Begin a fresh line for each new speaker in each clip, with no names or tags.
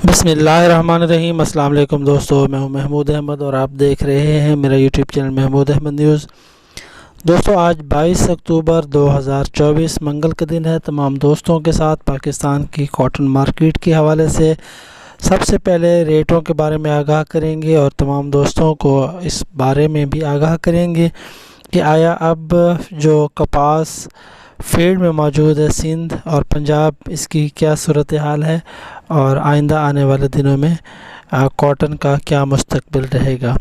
बिस्मिल्लाहिर्रहमानिर्रहीम। अस्सलाम वालेकुम दोस्तों, मैं हूं महमूद अहमद और आप देख रहे हैं मेरा YouTube channel Mahmood Ahmed news. दोस्तों, आज 22 अक्टूबर 2024 मंगल का दिन है। तमाम दोस्तों के साथ पाकिस्तान की कॉटन मार्केट के हवाले से सबसे पहले रेटों के बारे में आगाह करेंगे और तमाम दोस्तों को इस बारे में भी आगाह करेंगे कि आया अब जो कपास फील्ड में मौजूद है सिंध और पंजाब, इसकी क्या सूरत हाल है और आइंदा आने वाले दिनों में कॉटन का क्या मुस्तकबिल रहेगा।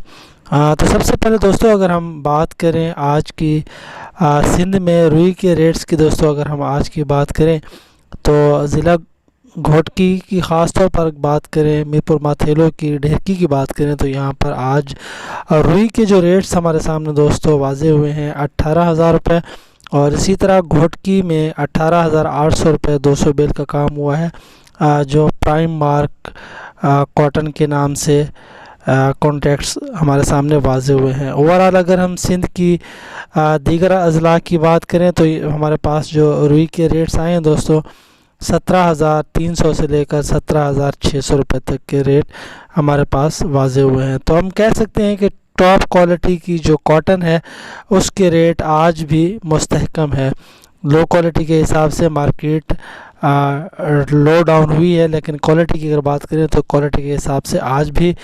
तो सबसे पहले दोस्तों, अगर हम बात करें आज की सिंध में रुई के रेट्स की, दोस्तों अगर हम आज की बात करें तो ज़िला घोटकी की ख़ास तौर पर बात करें, मीरपुर माथेलो की, ढेरकी की बात करें तो यहाँ पर आज रुई के जो रेट्स हमारे सामने दोस्तों वाजे हुए हैं 18,000 रुपये और इसी तरह घोटकी में 18,800 रुपये 200 बेल का काम हुआ है। जो प्राइम मार्क कॉटन के नाम से कॉन्ट्रैक्ट्स हमारे सामने वाजे हुए हैं। ओवरऑल अगर हम सिंध की दीगर अजला की बात करें तो हमारे पास जो रुई के रेट्स आए हैं दोस्तों 17,300 से लेकर 17,600 रुपये तक के रेट हमारे पास वाजे हुए हैं। तो हम कह सकते हैं कि टॉप क्वालिटी की जो कॉटन है उसके रेट आज भी मुस्तहकम है। लो क्वालिटी के हिसाब से मार्केट लो डाउन हुई है, लेकिन क्वालिटी की अगर बात करें तो क्वालिटी के हिसाब से आज भी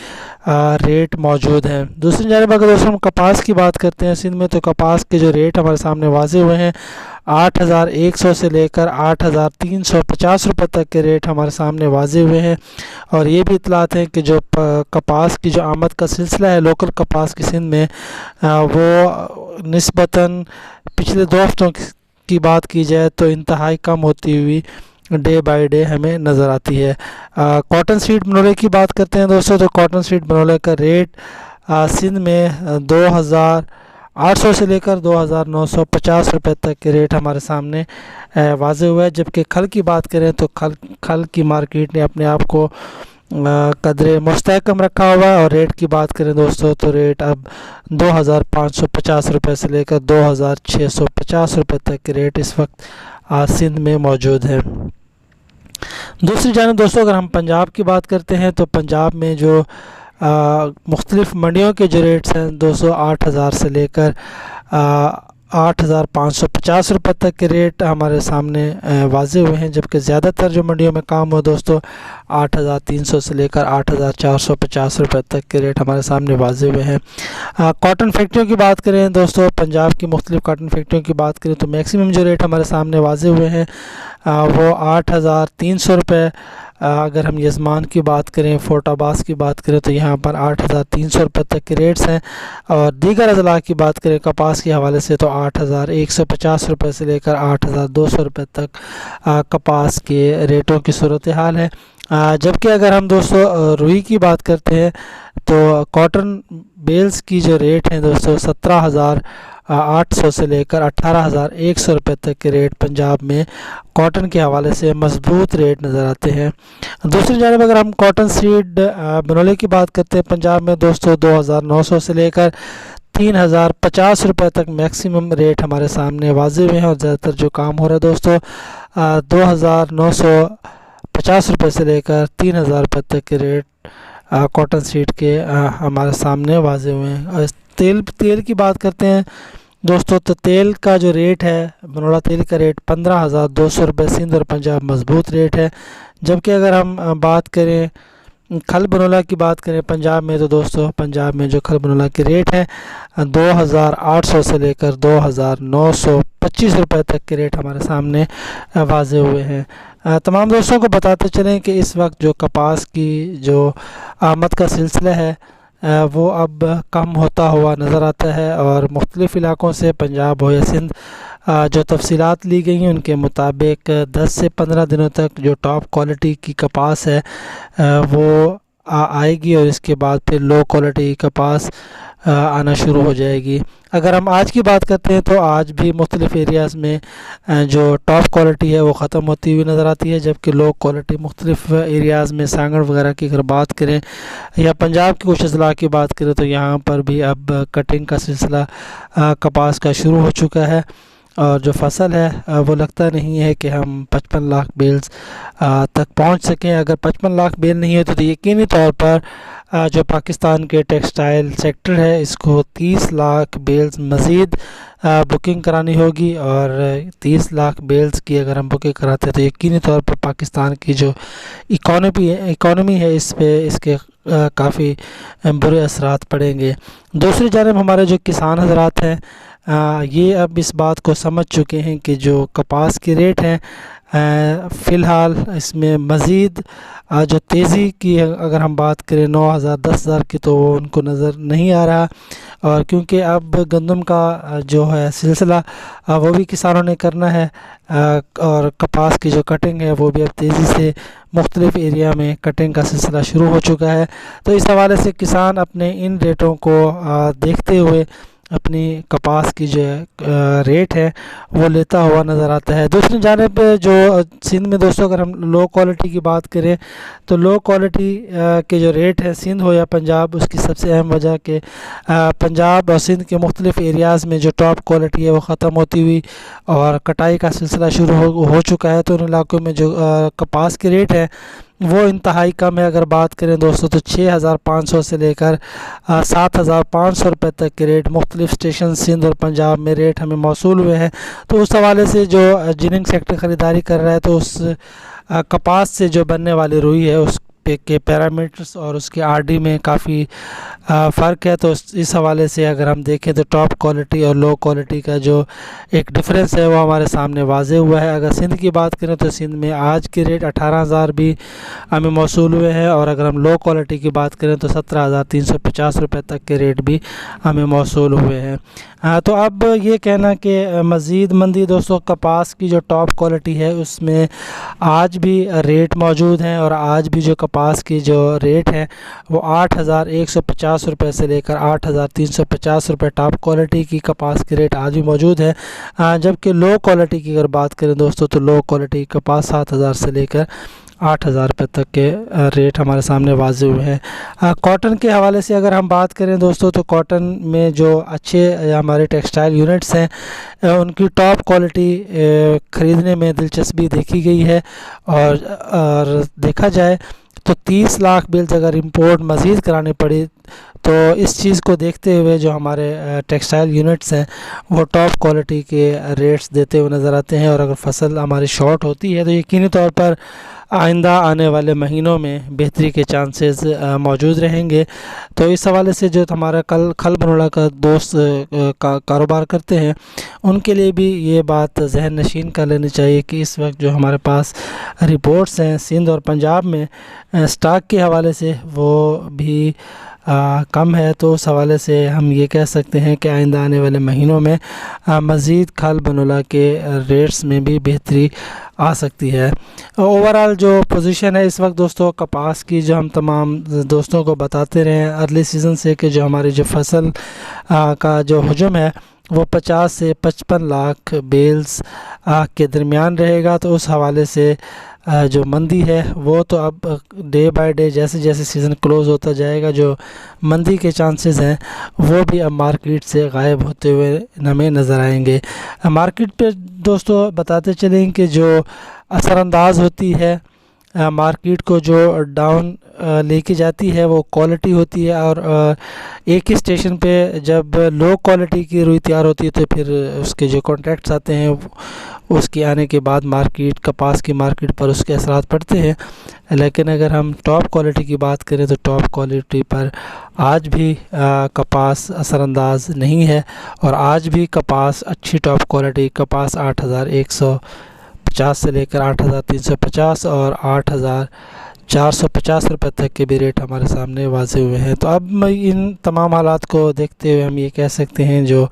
रेट मौजूद हैं। दूसरी जानब अगर दोस्तों हम कपास की बात करते हैं सिंध में, तो कपास के जो रेट हमारे सामने वाजे हुए हैं 8,100 से लेकर 8,350 रुपये तक के रेट हमारे सामने वाजे हुए हैं। और ये भी इतलात हैं कि जो कपास की जो आमद का सिलसिला है लोकल कपास की सिंध में वो निस्बतन पिछले 2 हफ्तों की बात की जाए तो इंतहाई कम होती हुई डे बाय डे हमें नज़र आती है। कॉटन सीड बनोले की बात करते हैं दोस्तों, तो कॉटन सीड बनोले का रेट सिंध में 2,800 से लेकर 2,950 रुपये तक के रेट हमारे सामने वाजे हुआ है। जबकि खल की बात करें तो खल की मार्केट ने अपने आप को कदरे मुस्तहकम रखा हुआ है और रेट की बात करें दोस्तों तो रेट अब 2,550 रुपये से लेकर 2,650 रुपये तक के रेट इस वक्त सिंध में मौजूद है। दूसरी जानब दोस्तों अगर हम पंजाब की बात करते हैं तो पंजाब में जो मुख्तलिफ़ मंडियों के जो रेट्स हैं दोस्तों 8,000 से लेकर 8,550 रुपये तक के रेट हमारे सामने वाजे हुए हैं। जबकि ज़्यादातर जो मंडियों में काम हुआ दोस्तों 8,300 से लेकर 8,450 रुपये तक के रेट हमारे सामने वाजे हुए हैं। कॉटन फैक्ट्रियों की बात करें दोस्तों, पंजाब की मुख्तलिफ़ कॉटन फैक्ट्रियों की बात करें तो मैक्सिमम जो रेट हमारे सामने वाजे हुए हैं वो 8,300 रुपये। अगर हम यजमान की बात करें, फोर्टाबास की बात करें तो यहाँ पर 8,300 रुपये तक के रेट्स हैं। और दीगर अजला की बात करें कपास के हवाले से तो 8,150 रुपये से लेकर 8,200 रुपये तक कपास के रेटों की सूरत हाल है। जबकि अगर हम दोस्तों रुई की बात करते हैं तो कॉटन बेल्स की जो रेट हैं दोस्तों 17,800 से लेकर 18,100 रुपये तक के रेट पंजाब में कॉटन के हवाले से मजबूत रेट नज़र आते हैं। दूसरी जानब अगर हम कॉटन सीड बनोले की बात करते हैं पंजाब में दोस्तों 2,900 से लेकर 3,050 रुपये तक मैक्सिमम रेट हमारे सामने वाजे हुए हैं। और ज़्यादातर जो काम हो रहा है दोस्तों 2,950 रुपये से लेकर 3,000 रुपये तक के रेट कॉटन सीड के हमारे सामने वाजे हुए हैं। और तेल की बात करते हैं दोस्तों तो तेल का जो रेट है बनोला तेल का रेट 15,200 रुपये सिंध और पंजाब मजबूत रेट है। जबकि अगर हम बात करें खल बनोला की बात करें पंजाब में तो दोस्तों पंजाब में जो खल बनोला के रेट है 2,800 से लेकर 2,925 रुपये तक के रेट हमारे सामने वाजे हुए हैं। तमाम दोस्तों को बताते चलें कि इस वक्त जो कपास की जो आमद का सिलसिला है वो अब कम होता हुआ नज़र आता है। और मुख्तलिफ़ इलाक़ों से पंजाब हो या सिंध जो तफसीलात ली गई हैं उनके मुताबिक 10 से 15 दिनों तक जो टॉप क्वालिटी की कपास है वो आएगी और इसके बाद फिर लो क्वालिटी की कपास आना शुरू हो जाएगी। अगर हम आज की बात करते हैं तो आज भी मुख्तलिफ़ एरियाज़ में जो टॉप क्वालिटी है वो ख़त्म होती हुई नज़र आती है। जबकि लो क्वालिटी मुख्तलिफ़ एरियाज़ में सांगड़ वगैरह की अगर बात करें या पंजाब के कुछ अजला की बात करें तो यहाँ पर भी अब कटिंग का सिलसिला कपास का शुरू हो चुका है। और जो फसल है वो लगता नहीं है कि हम 55 लाख बेल्स तक पहुंच सकें। अगर 55 लाख बेल नहीं होती तो यकीनी तौर पर जो पाकिस्तान के टेक्सटाइल सेक्टर है इसको 30 लाख बेल्स मज़ीद बुकिंग करानी होगी। और 30 लाख बेल्स की अगर हम बुकिंग कराते हैं तो यकीनी तौर पर पाकिस्तान की जो इकॉनमी है इस पे इसके काफ़ी बुरे असरात पड़ेंगे। दूसरी जानब हमारे जो किसान हजरात हैं ये अब इस बात को समझ चुके हैं कि जो कपास की रेट है फ़िलहाल इसमें मज़ीद जो तेज़ी की अगर हम बात करें 9,000 10,000 की तो वो उनको नज़र नहीं आ रहा। और क्योंकि अब गंदम का जो है सिलसिला वो भी किसानों ने करना है और कपास की जो कटिंग है वो भी अब तेज़ी से मुख्तलिफ़ एरिया में कटिंग का सिलसिला शुरू हो चुका है। तो इस हवाले से किसान अपने इन रेटों को देखते हुए अपनी कपास की जो रेट है वो लेता हुआ नज़र आता है। दूसरी जानिब जो सिंध में दोस्तों अगर हम लो क्वालिटी की बात करें तो लो क्वालिटी के जो रेट है सिंध हो या पंजाब, उसकी सबसे अहम वजह कि पंजाब और सिंध के मुख्तलिफ़ एरियाज़ में जो टॉप क्वालिटी है वो ख़त्म होती हुई और कटाई का सिलसिला शुरू हो चुका है। तो उन इलाकों में जो कपास के रेट है वो इंतहाई कम है। अगर बात करें दोस्तों तो 6,500 से लेकर 7,500 रुपये तक के रेट मुख्तलिफ़ स्टेशन सिंध और पंजाब में रेट हमें मौसूल हुए हैं। तो उस हवाले से जो जिनिंग सेक्टर ख़रीदारी कर रहा है तो उस कपास से जो बनने वाली रुई है उस के पैरामीटर्स और उसके आरडी में काफ़ी फ़र्क है। तो इस हवाले से अगर हम देखें तो टॉप क्वालिटी और लो क्वालिटी का जो एक डिफरेंस है वो हमारे सामने वाज़े हुआ है। अगर सिंध की बात करें तो सिंध में आज के रेट 18,000 भी हमें मौसूल हुए हैं और अगर हम लो क्वालिटी की बात करें तो 17,350 रुपये तक के रेट भी हमें मौसूल हुए हैं। तो अब ये कहना कि मज़ीद मंदी दोस्तों कपास की जो टॉप क्वालिटी है उसमें आज भी रेट मौजूद हैं और आज भी जो कपास की जो रेट है वो 8,150 रुपये से लेकर 8,350 रुपये टॉप क्वालिटी की कपास की रेट आज भी मौजूद है। जबकि लो क्वालिटी की अगर बात करें दोस्तों तो लो क्वालिटी कपास 7,000 से लेकर 8,000 रुपये तक के रेट हमारे सामने वाज़े हुए हैं। कॉटन के हवाले से अगर हम बात करें दोस्तों तो कॉटन में जो अच्छे हमारे टेक्सटाइल यूनिट्स हैं उनकी टॉप क्वालिटी ख़रीदने में दिलचस्पी देखी गई है। और देखा जाए तो 30 लाख बेल्स अगर इंपोर्ट मज़ीद करानी पड़ी तो इस चीज़ को देखते हुए जो हमारे टेक्सटाइल यूनिट्स हैं वो टॉप क्वालिटी के रेट्स देते हुए नज़र आते हैं। और अगर फसल हमारी शॉर्ट होती है तो यकीनी तौर पर आइंदा आने वाले महीनों में बेहतरी के चांसेस मौजूद रहेंगे। तो इस हवाले से जो हमारा खल बनोड़ा का दोस्त कारोबार करते हैं उनके लिए भी ये बात जहन नशीन कर लेनी चाहिए कि इस वक्त जो हमारे पास रिपोर्ट्स हैं सिंध और पंजाब में स्टॉक के हवाले से वो भी कम है। तो उस हवाले से हम ये कह सकते हैं कि आइंदा आने वाले महीनों में मज़ीद खल बनोला के रेट्स में भी बेहतरी आ सकती है। ओवरऑल जो पोजीशन है इस वक्त दोस्तों कपास की जो हम तमाम दोस्तों को बताते रहे हैं अर्ली सीज़न से कि जो हमारी जो फसल का जो हजम है वो 50 से 55 लाख बेल्स के दरमियान रहेगा। तो उस हवाले से जो मंदी है वो तो अब डे बाय डे जैसे जैसे सीज़न क्लोज़ होता जाएगा जो मंदी के चांसेस हैं वो भी अब मार्केट से गायब होते हुए हमें नज़र आएंगे। मार्केट पे दोस्तों बताते चलें कि जो असरअंदाज होती है मार्केट को जो डाउन लेके जाती है वो क्वालिटी होती है। और एक ही स्टेशन पे जब लो क्वालिटी की रुई तैयार होती है तो फिर उसके जो कॉन्ट्रैक्ट्स आते हैं उसके आने के बाद मार्केट कपास की मार्केट पर उसके असरात पड़ते हैं। लेकिन अगर हम टॉप क्वालिटी की बात करें तो टॉप क्वालिटी पर आज भी कपास असरअंदाज नहीं है और आज भी कपास अच्छी टॉप क्वालिटी कपास 8,150 से लेकर 8,350 और 8,450 रुपये तक के भी रेट हमारे सामने वाज़े हुए हैं। तो अब इन तमाम हालात को देखते हुए हम ये कह सकते हैं जो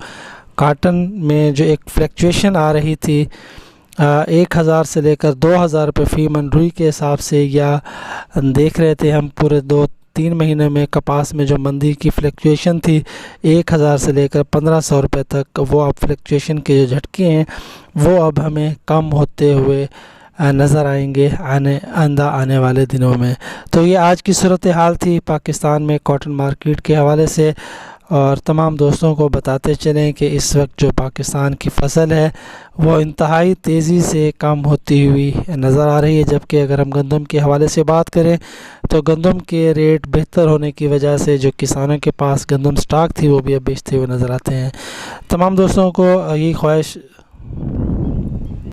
काटन में जो एक फ्लक्चुएशन आ रही थी 1,000 से लेकर 2,000 रुपये फ़ी मन रुई के हिसाब से या देख रहे थे हम पूरे 2-3 महीने में कपास में जो मंदी की फ्लक्चुएशन थी 1,000 से लेकर 1,500 रुपये तक वो अब फ्लक्चुएशन के जो झटके हैं वो अब हमें कम होते हुए नज़र आएंगे आने वाले दिनों में। तो ये आज की सूरत हाल थी पाकिस्तान में कॉटन मार्केट के हवाले से। और तमाम दोस्तों को बताते चलें कि इस वक्त जो पाकिस्तान की फ़सल है वो इंतहाई तेज़ी से कम होती हुई नज़र आ रही है। जबकि अगर हम गंदम के हवाले से बात करें तो गंदम के रेट बेहतर होने की वजह से जो किसानों के पास गंदम स्टॉक थी वो भी अब बेचते हुए नज़र आते हैं। तमाम दोस्तों को यही ख्वाहिश